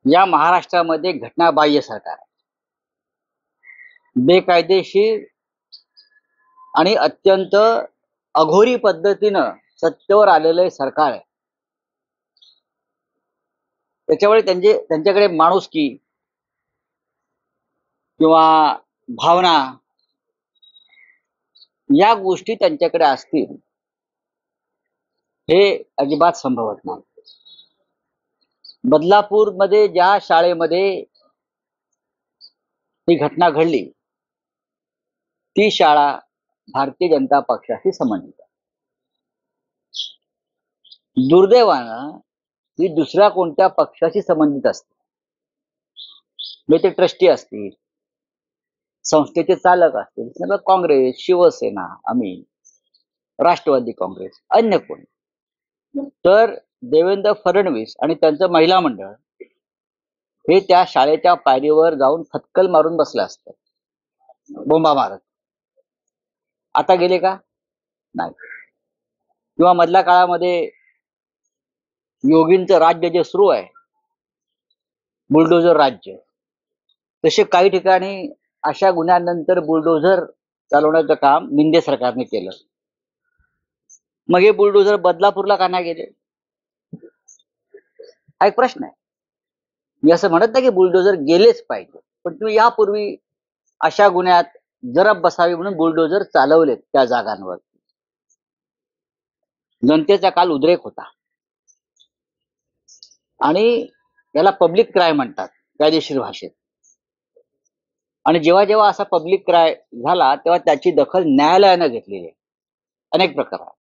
या महाराष्ट्रामध्ये घटनाबाह्य सरकार आहे. बेकायदेशीर आणि अत्यंत अघोरी पद्धतीनं सत्तेवर आलेलं हे सरकार आहे. त्याच्यामुळे त्यांच्याकडे माणुसकी किंवा भावना या गोष्टी त्यांच्याकडे असतील हे अजिबात संभवत नाही. बदलापूरमध्ये ज्या शाळेमध्ये ही घटना घडली ती शाळा भारतीय जनता पक्षाशी संबंधित आहे. दुर्दैवानं ही दुसऱ्या कोणत्या पक्षाशी संबंधित असते. म्हणजे ते ट्रस्टी असतील, संस्थेचे चालक असतील, काँग्रेस, शिवसेना, आम्ही, राष्ट्रवादी काँग्रेस, अन्य कोणी, तर देवेंद्र फडणवीस आणि त्यांचं महिला मंडळ हे त्या शाळेच्या पायरीवर जाऊन फटकल मारून बसले असतात, बोंबा मारत. आता गेले का? नाही. किंवा मधल्या काळामध्ये योगींचं राज्य जे सुरू आहे, बुलडोजर राज्य, तसे काही ठिकाणी अशा गुन्ह्यानंतर बुलडोझर चालवण्याचं काम शिंदे सरकारने केलं. मग हे बुलडोझर बदलापूरला का नाही गेले हा एक प्रश्न आहे. मी असं म्हणत नाही की बुलडोझर गेलेच पाहिजे, पण तुम्ही यापूर्वी अशा गुन्ह्यात जरब बसावी म्हणून बुलडोझर चालवलेत त्या जागांवर. जनतेचा काल उद्रेक होता आणि याला पब्लिक क्राय म्हणतात कायदेशीर भाषेत. आणि जेव्हा जेव्हा असा पब्लिक क्राय झाला तेव्हा त्याची दखल न्यायालयानं घेतलेली आहे. अनेक प्रकार